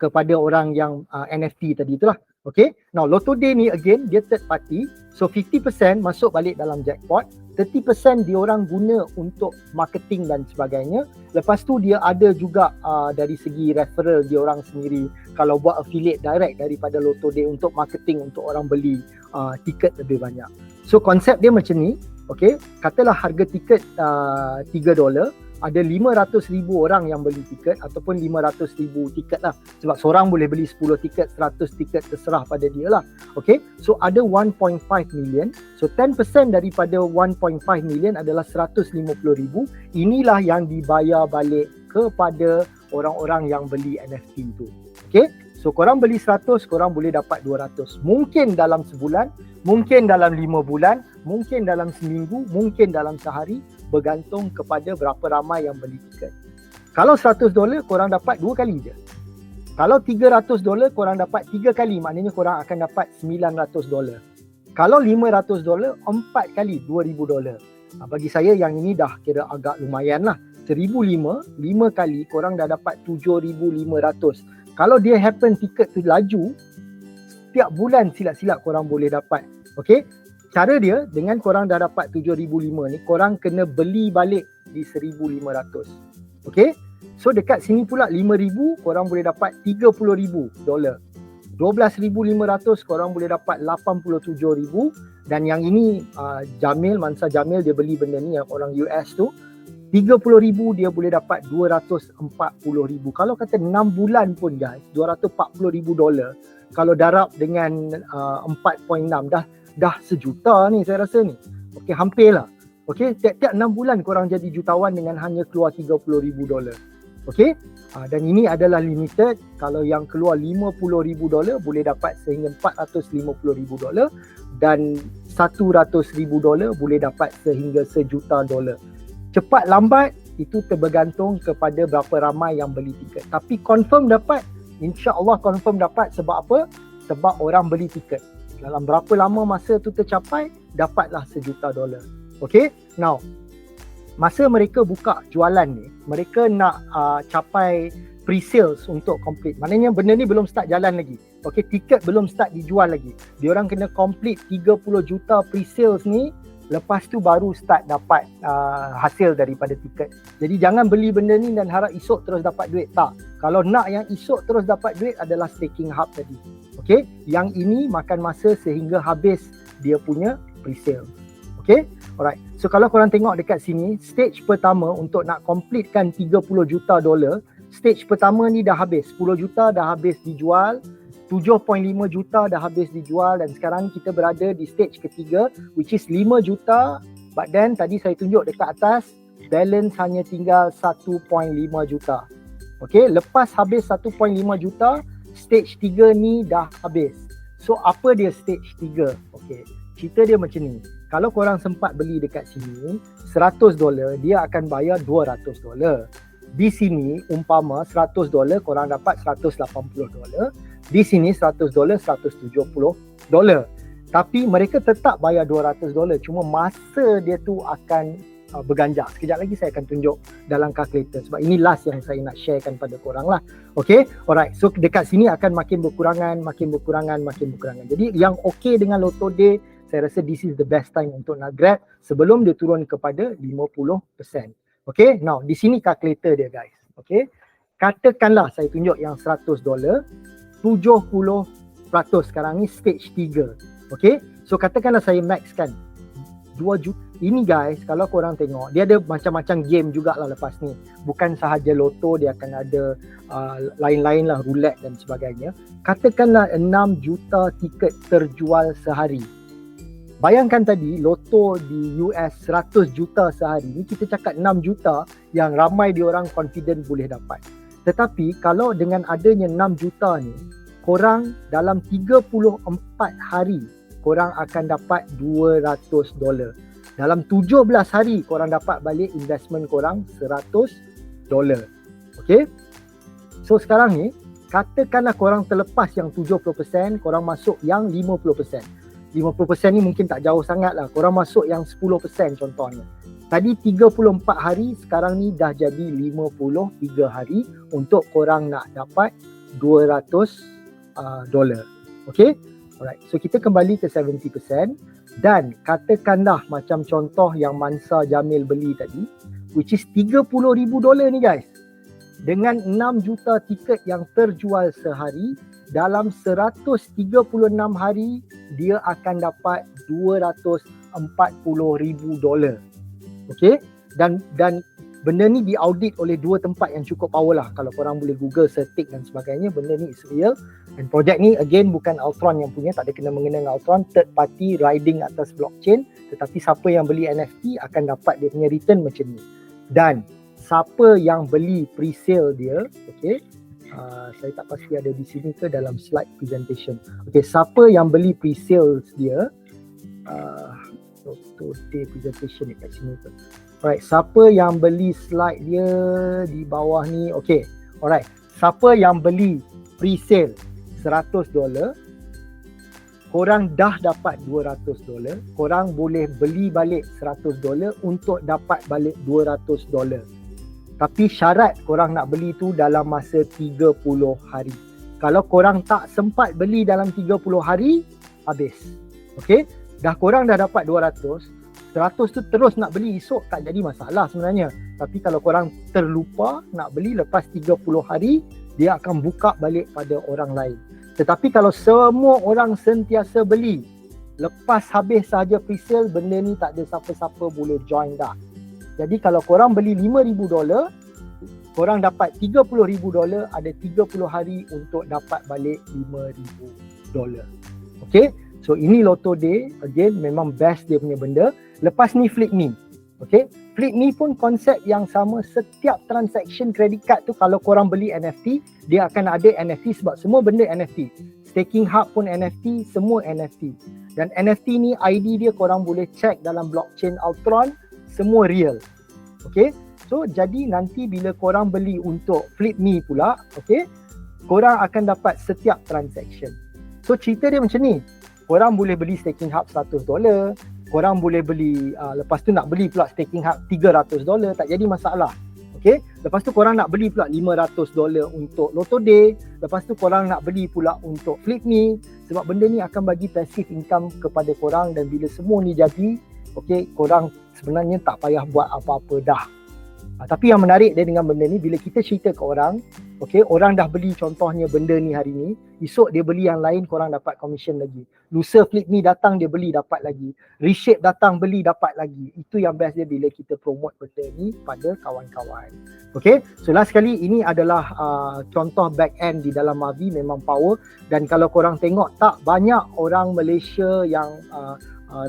kepada orang yang NFT tadi itulah. Okay, now Lotto Day ni again dia third party, so 50% masuk balik dalam jackpot, 30% diorang guna untuk marketing dan sebagainya. Lepas tu dia ada juga dari segi referral diorang sendiri kalau buat affiliate direct daripada Lotto Day untuk marketing, untuk orang beli tiket lebih banyak. So konsep dia macam ni. Okay, katalah harga tiket $3, ada 500,000 orang yang beli tiket ataupun 500,000 tiket lah. Sebab seorang boleh beli 10 tiket, 100 tiket, terserah pada dia lah. Okay, so ada 1.5 million. So 10% daripada 1.5 million adalah 150,000. Inilah yang dibayar balik kepada orang-orang yang beli NFT tu. Okay, so korang beli 100, korang boleh dapat 200. Mungkin dalam sebulan, mungkin dalam 5 bulan, mungkin dalam seminggu, mungkin dalam sehari, bergantung kepada berapa ramai yang beli tiket. Kalau $100, korang dapat 2 kali je. Kalau $300, korang dapat 3 kali, maknanya korang akan dapat $900. Kalau $500, 4 kali $2,000. Bagi saya yang ini dah kira agak lumayan lah. 1,500, 5 kali korang dah dapat 7,500. Kalau dia happen tiket tu laju, setiap bulan silap-silap korang boleh dapat. Okay, cara dia dengan korang dah dapat 7,500 ni, korang kena beli balik di 1,500. Okay, so dekat sini pula 5,000 korang boleh dapat $30,000. 12,500 korang boleh dapat 87,000. Dan yang ini Jamil, Mansa Jamil, dia beli benda ni yang orang US tu, 30,000 dia boleh dapat 240,000. Kalau kata 6 bulan pun guys, $240,000. Kalau darab dengan 4.6 dah sejuta ni saya rasa ni. Okey, hampir lah. Okey, tiap-tiap 6 bulan korang jadi jutawan dengan hanya keluar $30,000. Okey, dan ini adalah limited. Kalau yang keluar $50,000 boleh dapat sehingga $450,000 dan $100,000 boleh dapat sehingga $1,000,000. Cepat lambat itu terbergantung kepada berapa ramai yang beli tiket. Tapi confirm dapat, insya-Allah confirm dapat. Sebab apa? Sebab orang beli tiket. Dalam berapa lama masa tu tercapai, dapatlah $1,000,000. Okay, now masa mereka buka jualan ni, mereka nak capai pre-sales untuk complete. Maknanya benda ni belum start jalan lagi. Okay, tiket belum start dijual lagi. Diorang kena complete 30 juta pre-sales ni, lepas tu baru start dapat hasil daripada tiket. Jadi jangan beli benda ni dan harap esok terus dapat duit. Tak. Kalau nak yang esok terus dapat duit adalah staking hub tadi. Okay, yang ini makan masa sehingga habis dia punya pre-sale. Okay, alright. So kalau korang tengok dekat sini, stage pertama untuk nak completekan $30 juta, stage pertama ni dah habis. 10 juta dah habis dijual. 7.5 juta dah habis dijual dan sekarang kita berada di stage ketiga which is 5 juta, but then tadi saya tunjuk dekat atas balance hanya tinggal 1.5 juta. Okay, lepas habis 1.5 juta, stage 3 ni dah habis. So apa dia stage 3? Okay, cerita dia macam ni. Kalau korang sempat beli dekat sini $100, dia akan bayar $200. Di sini umpama $100 korang dapat $180. Di sini $100 $170. Tapi mereka tetap bayar $200, cuma masa dia tu akan berganjak. Sekejap lagi saya akan tunjuk dalam kalkulator sebab ini last yang saya nak sharekan pada korang lah. Okay, alright. So dekat sini akan makin berkurangan. Jadi yang okay dengan Lotto Day, saya rasa this is the best time untuk nak grab sebelum dia turun kepada 50%. Okay, now di sini kalkulator dia guys. Okay, katakanlah saya tunjuk yang $100, 70% sekarang ni stage 3. Okay, so katakanlah saya max kan 2 juta. Ini guys, kalau korang tengok, dia ada macam-macam game jugalah lepas ni. Bukan sahaja Lotto, dia akan ada lain-lain lah, roulette dan sebagainya. Katakanlah 6 juta tiket terjual sehari. Bayangkan tadi Lotto di US 100 juta sehari. Ni kita cakap 6 juta yang ramai diorang confident boleh dapat. Tetapi kalau dengan adanya 6 juta ni, korang dalam 34 hari korang akan dapat $200. Dalam 17 hari korang dapat balik investment korang $100. Okay, so sekarang ni katakanlah korang terlepas yang 70%, korang masuk yang 50%. 50% ni mungkin tak jauh sangat lah. Korang masuk yang 10% contohnya. Tadi 34 hari, sekarang ni dah jadi 53 hari untuk korang nak dapat $200. Okay, alright. So kita kembali ke 70%. Dan katakanlah macam contoh yang Mansa Jamil beli tadi, which is $30,000 ni guys. Dengan 6 juta tiket yang terjual sehari, dalam 136 hari dia akan dapat $240,000. Okay, dan benda ni diaudit oleh dua tempat yang cukup power lah. Kalau korang boleh Google, search dan sebagainya, benda ni is real. Dan projek ni again bukan Altron yang punya, tak ada kena-mengena dengan Altron, third party riding atas blockchain. Tetapi siapa yang beli NFT akan dapat dia punya return macam ni. Dan siapa yang beli pre-sale dia, okay, saya tak pasti ada di sini ke dalam slide presentation. Okay, siapa yang beli pre-sales dia, Lotto Day presentation dekat sini ke. Alright, siapa yang beli slide dia di bawah ni, okay, alright. Siapa yang beli pre-sale $100, korang dah dapat $200, korang boleh beli balik $100 untuk dapat balik $200. Tapi syarat korang nak beli tu dalam masa 30 hari. Kalau korang tak sempat beli dalam 30 hari, habis. Okay, dah korang dah dapat 200, 100 tu terus nak beli esok tak jadi masalah sebenarnya. Tapi kalau korang terlupa nak beli lepas 30 hari, dia akan buka balik pada orang lain. Tetapi kalau semua orang sentiasa beli, lepas habis sahaja pre-sale, benda ni tak ada siapa-siapa boleh join dah. Jadi kalau korang beli $5,000, korang dapat $30,000, ada 30 hari untuk dapat balik $5,000. Okay, so ini Lotto Day, again memang best dia punya benda. Lepas ni Flip Me. Okay, Flip Me pun konsep yang sama. Setiap transaction credit card tu, kalau korang beli NFT, dia akan ada NFT sebab semua benda NFT. Staking Hub pun NFT, semua NFT. Dan NFT ni ID dia korang boleh check dalam blockchain Altron, semua real. Okay, so jadi nanti bila korang beli untuk Flip Me pula, okay, korang akan dapat setiap transaction. So cerita dia macam ni, korang boleh beli Staking Hub $100, korang boleh beli, lepas tu nak beli pula Staking Hub $300, tak jadi masalah. Okay, lepas tu korang nak beli pula $500 untuk Lotto Day, lepas tu korang nak beli pula untuk Flip Me, sebab benda ni akan bagi passive income kepada korang. Dan bila semua ni jadi, okay, korang sebenarnya tak payah buat apa-apa dah. Tapi yang menarik dia dengan benda ni, bila kita cerita ke orang, okay, orang dah beli contohnya benda ni hari ni, esok dia beli yang lain, korang dapat commission lagi. Lusa Flip Me datang dia beli dapat lagi. Reshape datang beli dapat lagi. Itu yang best dia bila kita promote benda ni pada kawan-kawan. Okay, so last sekali ini adalah contoh back end di dalam Mavi memang power. Dan kalau korang tengok tak banyak orang Malaysia yang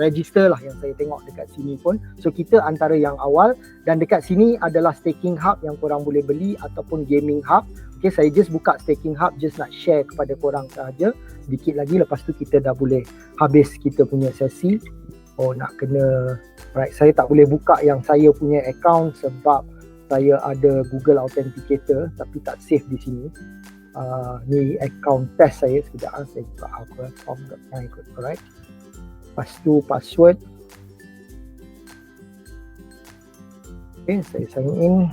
register lah yang saya tengok dekat sini pun. So kita antara yang awal, dan dekat sini adalah staking hub yang korang boleh beli ataupun gaming hub. Okay, saya just buka staking hub, just nak share kepada korang sahaja. Sedikit lagi, lepas tu kita dah boleh habis kita punya sesi. Oh, nak kena, right, saya tak boleh buka yang saya punya account sebab saya ada Google Authenticator tapi tak save di sini. Ni account test saya, sekejap saya buka alpha.com, alright. Lepas tu password. Okay, saya sign in.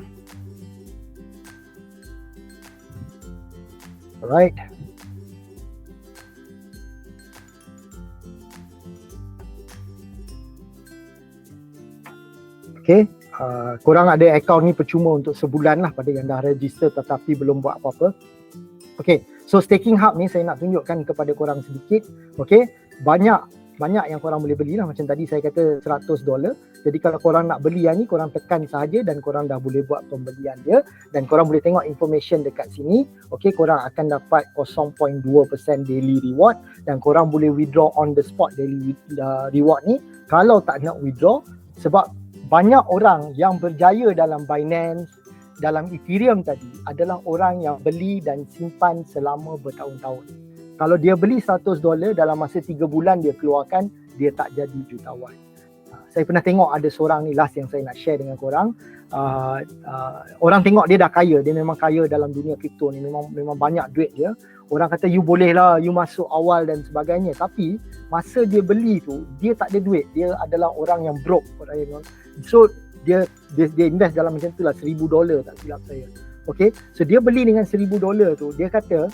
Alright. Okay, korang ada account ni percuma untuk sebulan lah pada yang dah register tetapi belum buat apa-apa. Okay, so staking hub ni saya nak tunjukkan kepada korang sedikit. Okay, banyak yang korang boleh beli lah. Macam tadi saya kata $100. Jadi kalau korang nak beli yang ni, korang tekan sahaja dan korang dah boleh buat pembelian dia. Dan korang boleh tengok information dekat sini. Okay, korang akan dapat 0.2% daily reward. Dan korang boleh withdraw on the spot daily reward ni. Kalau tak nak withdraw, sebab banyak orang yang berjaya dalam Binance, dalam Ethereum tadi adalah orang yang beli dan simpan selama bertahun-tahun. Kalau dia beli $100 dalam masa 3 bulan dia keluarkan, dia tak jadi jutawan. Saya pernah tengok ada seorang ni, last yang saya nak share dengan korang. Orang tengok dia dah kaya, dia memang kaya dalam dunia kripto ni, memang banyak duit dia. Orang kata you boleh lah, you masuk awal dan sebagainya. Tapi masa dia beli tu, dia tak ada duit. Dia adalah orang yang broke. So dia invest dalam macam tu lah, $1,000 tak silap saya. Okay, so dia beli dengan $1,000 tu, dia kata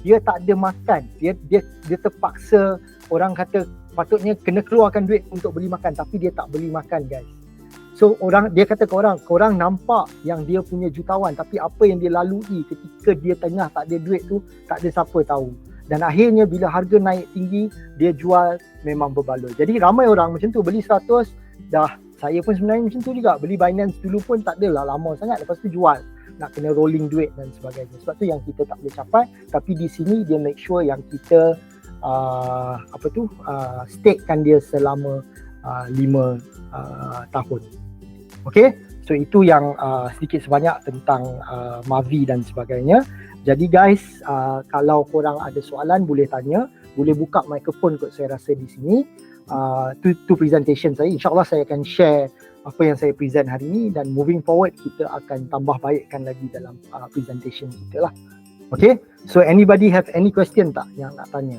dia tak ada makan, dia terpaksa, orang kata patutnya kena keluarkan duit untuk beli makan, tapi dia tak beli makan, guys. So dia kata ke orang, korang nampak yang dia punya jutawan, tapi apa yang dia lalui ketika dia tengah tak ada duit tu, tak ada siapa tahu. Dan akhirnya bila harga naik tinggi, dia jual memang berbaloi. Jadi ramai orang macam tu, beli 100 dah. Saya pun sebenarnya macam tu juga, beli Binance dulu pun tak adalah lama sangat, lepas tu jual. Nak kena rolling duit dan sebagainya. Sebab tu yang kita tak boleh capai. Tapi di sini dia make sure yang kita stakekan dia selama 5 tahun. Okay, so itu yang sedikit sebanyak tentang Mavi dan sebagainya. Jadi guys, kalau korang ada soalan boleh tanya, boleh buka mikrofon kot saya rasa di sini. Tu presentation saya, insyaAllah saya akan share apa yang saya present hari ni, dan moving forward kita akan tambah baikkan lagi dalam presentation kita lah. Okay, so anybody have any question tak yang nak tanya?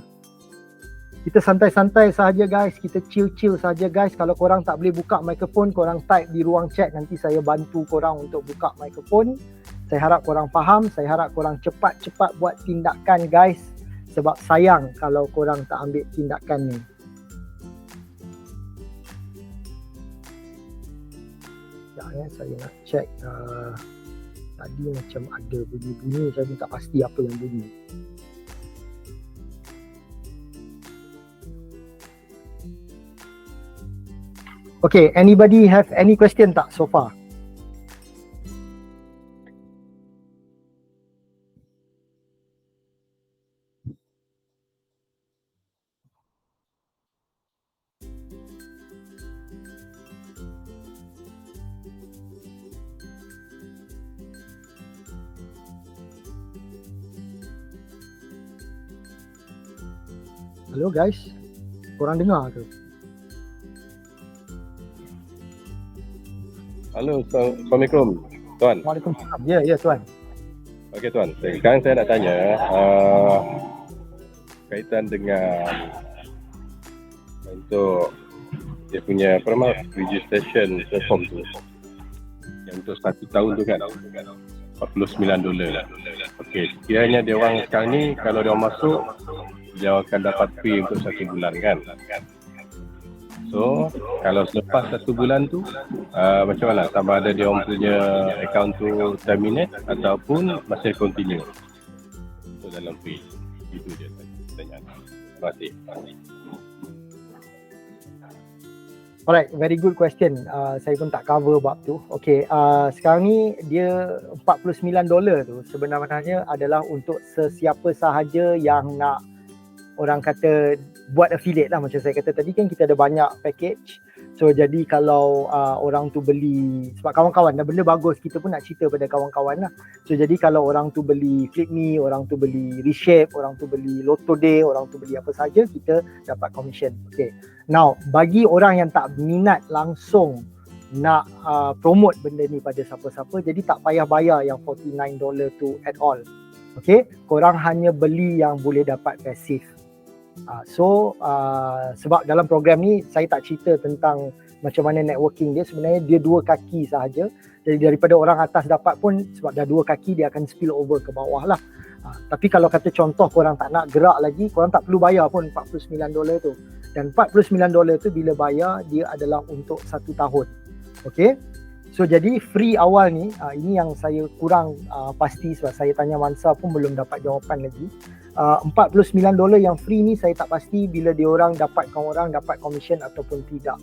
Kita santai-santai sahaja guys, kita chill-chill sahaja guys. Kalau korang tak boleh buka mikrofon, korang type di ruang chat, nanti saya bantu korang untuk buka mikrofon. Saya harap korang faham, saya harap korang cepat-cepat buat tindakan guys, sebab sayang kalau korang tak ambil tindakan ni. Saya nak check tadi macam ada bunyi-bunyi, saya pun tak pasti apa yang bunyi. Okay, anybody have any question tak so far? Hello guys, korang dengar ke? Halo, Assalamualaikum Tuan. Waalaikumsalam. Ya Tuan. Okey Tuan, sekarang saya nak tanya kaitan dengan untuk dia punya registration platform tu yang untuk 1 tahun tu kan $49. Okey, kiranya dia orang sekarang ni kalau dia orang masuk, dia akan dapat fee untuk 1 bulan kan. So kalau selepas 1 bulan tu macam mana? Sama ada dia orang punya account tu terminate ataupun masih continue. So dalam fee. Itu je pertanyaan. Terima kasih. Alright, very good question. Saya pun tak cover bab tu. Okay, sekarang ni dia $49 tu sebenarnya adalah untuk sesiapa sahaja yang nak, orang kata, buat affiliate lah. Macam saya kata tadi kan, kita ada banyak package. So jadi kalau orang tu beli, sebab kawan-kawan dah benda bagus, kita pun nak cerita pada kawan-kawan lah. So jadi kalau orang tu beli FlipMe, orang tu beli Reshape, orang tu beli Lotto Day, orang tu beli apa saja, kita dapat commission. Okay. Now, bagi orang yang tak minat langsung nak promote benda ni pada siapa-siapa, jadi tak payah bayar yang $49 tu at all. Okay, korang hanya beli yang boleh dapat passive. Sebab dalam program ni saya tak cerita tentang macam mana networking dia. Sebenarnya dia 2 kaki sahaja. Jadi daripada orang atas dapat pun, sebab dah 2 kaki, dia akan spill over ke bawah lah. Tapi kalau kata contoh korang tak nak gerak lagi, korang tak perlu bayar pun $49 tu. Dan $49 tu bila bayar, dia adalah untuk 1 tahun. Okay, so jadi free awal ni, ini yang saya kurang pasti sebab saya tanya Mansa pun belum dapat jawapan lagi. $49 yang free ni saya tak pasti bila diorang dapatkan orang dapat commission ataupun tidak.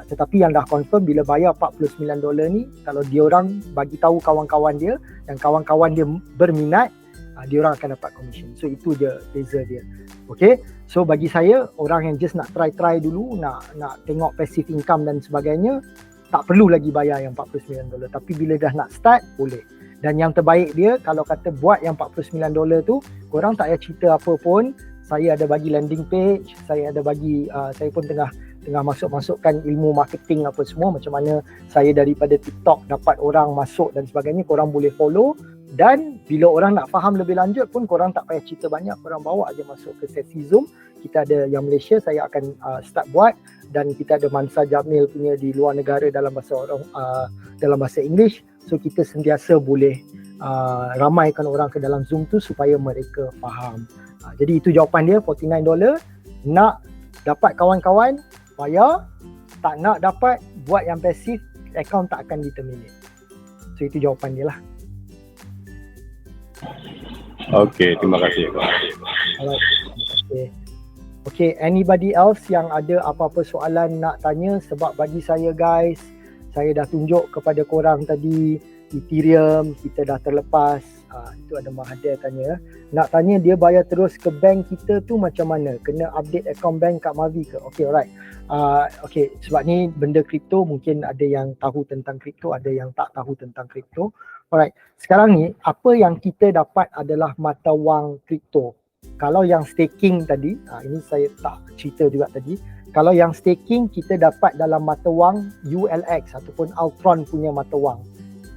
Tetapi yang dah confirm, bila bayar $49 ni, kalau diorang bagi tahu kawan-kawan dia dan kawan-kawan dia berminat, diorang akan dapat commission. So itu je beza dia. Okay, so bagi saya, orang yang just nak try dulu, nak tengok passive income dan sebagainya, tak perlu lagi bayar yang $49. Tapi bila dah nak start, boleh. Dan yang terbaik dia, kalau kata buat yang $49 tu, korang tak payah cerita apa pun. Saya ada bagi landing page, saya ada bagi, saya pun tengah masukkan ilmu marketing apa semua, macam mana saya daripada TikTok dapat orang masuk dan sebagainya, korang boleh follow. Dan bila orang nak faham lebih lanjut pun, korang tak payah cerita banyak, korang bawa aja masuk ke sesi Zoom. Kita ada yang Malaysia, saya akan start buat, dan kita ada Mansa Jamil punya di luar negara dalam bahasa English. So kita sentiasa boleh ramaikan orang ke dalam Zoom tu supaya mereka faham. Jadi itu jawapan dia, $49. Nak dapat kawan-kawan, bayar. Tak nak dapat, buat yang pasif, account tak akan di-terminate. So itu jawapan dia lah. Okay, terima kasih. Alright, terima kasih. Okay, anybody else yang ada apa-apa soalan nak tanya? Sebab bagi saya guys, saya dah tunjuk kepada korang tadi Ethereum, kita dah terlepas. Itu ada Mahathir tanya. Nak tanya dia bayar terus ke bank kita tu macam mana? Kena update account bank kat Mavi ke? Okay, alright. Okay, sebab ni benda kripto, mungkin ada yang tahu tentang kripto, ada yang tak tahu tentang kripto. Alright, sekarang ni apa yang kita dapat adalah mata wang kripto. Kalau yang staking tadi, ini saya tak cerita juga tadi. Kalau yang staking kita dapat dalam mata wang ULX ataupun Ultron punya mata wang.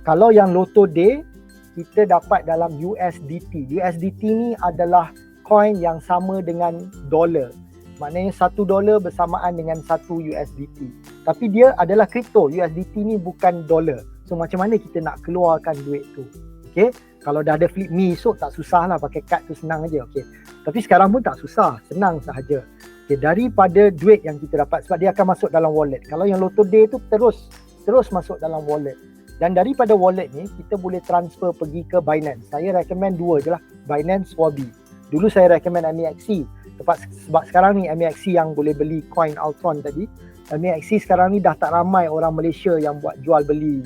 Kalau yang Lotto Day, kita dapat dalam USDT. USDT ni adalah coin yang sama dengan dolar. Maknanya $1 bersamaan dengan 1 USDT. Tapi dia adalah kripto. USDT ni bukan dolar. So macam mana kita nak keluarkan duit tu? Okay. Kalau dah ada FlipMe esok tak susah lah, pakai kad tu senang aja. Okay. Tapi sekarang pun tak susah, senang sahaja. Okay, daripada duit yang kita dapat, sebab dia akan masuk dalam wallet. Kalau yang Lotto Day tu terus masuk dalam wallet. Dan daripada wallet ni kita boleh transfer pergi ke Binance. Saya recommend 2 je lah, Binance, Huobi. Dulu saya recommend MEXC. Sebab sekarang ni MEXC yang boleh beli coin Ultron tadi. MEXC sekarang ni dah tak ramai orang Malaysia yang buat jual beli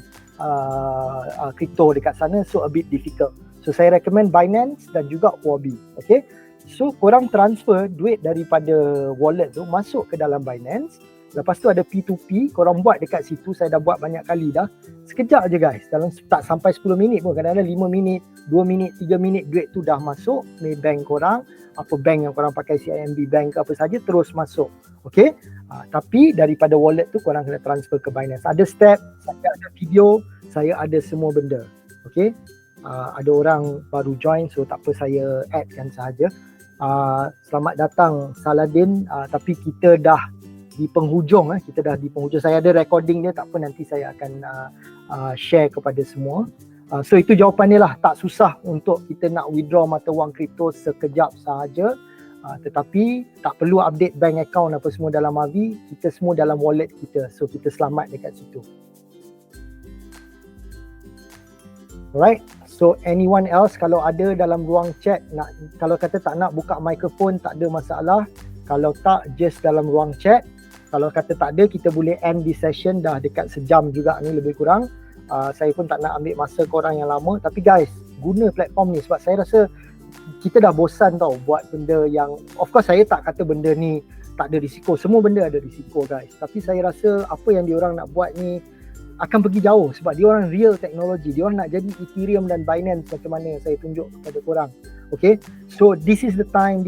kripto dekat sana, so a bit difficult. So saya recommend Binance dan juga Huobi. Okay, so korang transfer duit daripada wallet tu masuk ke dalam Binance. Lepas tu ada P2P, korang buat dekat situ. Saya dah buat banyak kali dah. Sekejap je guys, dalam tak sampai 10 minit pun, kadang-kadang 5 minit, 2 minit, 3 minit duit tu dah masuk Maybank korang, apa bank yang korang pakai, CIMB Bank ke apa saja, terus masuk. Okay, tapi daripada wallet tu korang kena transfer ke Binance. Ada step, saya ada video, saya ada semua benda. Okay, ada orang baru join, so tak apa, saya add-kan sahaja. Selamat datang Saladin, tapi kita dah di penghujung, kita dah di penghujung. Saya ada recording dia, tak apa, nanti saya akan share kepada semua. So itu jawapan dia lah, tak susah untuk kita nak withdraw mata wang kripto sekejap sahaja. Tetapi tak perlu update bank account apa semua dalam Mavi, kita semua dalam wallet kita, so kita selamat dekat situ. Alright, so anyone else kalau ada dalam ruang chat, kalau kata tak nak buka mikrofon tak ada masalah, kalau tak just dalam ruang chat. Kalau kata tak ada, kita boleh end this session, dah dekat sejam juga ni lebih kurang. Saya pun tak nak ambil masa korang yang lama, tapi guys, guna platform ni sebab saya rasa kita dah bosan tau buat benda yang, of course saya tak kata benda ni tak ada risiko, semua benda ada risiko guys, tapi saya rasa apa yang diorang nak buat ni akan pergi jauh sebab diorang real teknologi, diorang nak jadi Ethereum dan Binance macam mana yang saya tunjuk kepada korang. Okay, so this is the time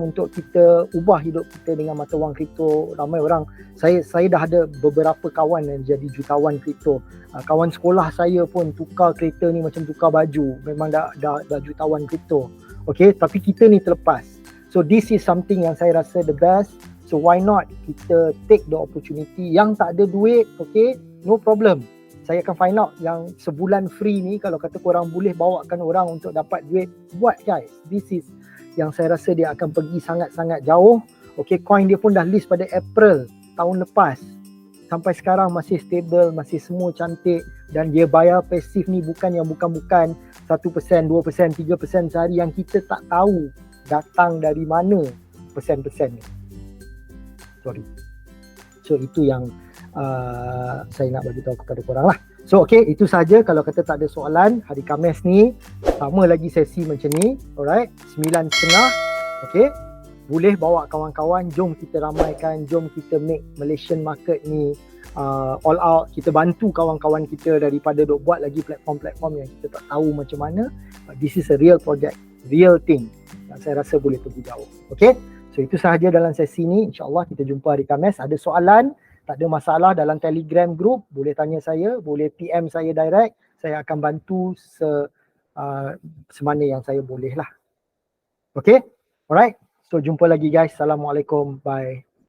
untuk kita ubah hidup kita dengan mata wang kripto. Ramai orang, saya dah ada beberapa kawan yang jadi jutawan kripto. Kawan sekolah saya pun tukar kereta ni macam tukar baju, memang dah jutawan kripto. Okay, tapi kita ni terlepas. So this is something yang saya rasa the best. So why not kita take the opportunity. Yang tak ada duit, okay, no problem. Saya akan find out yang sebulan free ni, kalau kata korang boleh bawakan orang untuk dapat duit, buat guys. This is yang saya rasa dia akan pergi sangat-sangat jauh. Okay, coin dia pun dah list pada April tahun lepas. Sampai sekarang masih stable, masih semua cantik, dan dia bayar pasif ni bukan 1%, 2%, 3% sehari yang kita tak tahu datang dari mana persen-persen ni. Sorry. So itu yang saya nak bagi tahu kepada korang lah. So okay, itu saja. Kalau kata tak ada soalan, hari Khamis ni sama lagi sesi macam ni. Alright, 9.30. Okay, boleh bawa kawan-kawan, jom kita ramaikan, jom kita make Malaysian market ni all out. Kita bantu kawan-kawan kita daripada duk buat lagi platform-platform yang kita tak tahu macam mana. But this is a real project, real thing yang saya rasa boleh pergi jauh. Okay, so itu sahaja dalam sesi ni. InsyaAllah kita jumpa hari Khamis. Ada soalan, tak ada masalah, dalam Telegram group boleh tanya saya, boleh PM saya direct, saya akan bantu semana yang saya boleh lah. Okay, alright, so jumpa lagi guys. Assalamualaikum, bye.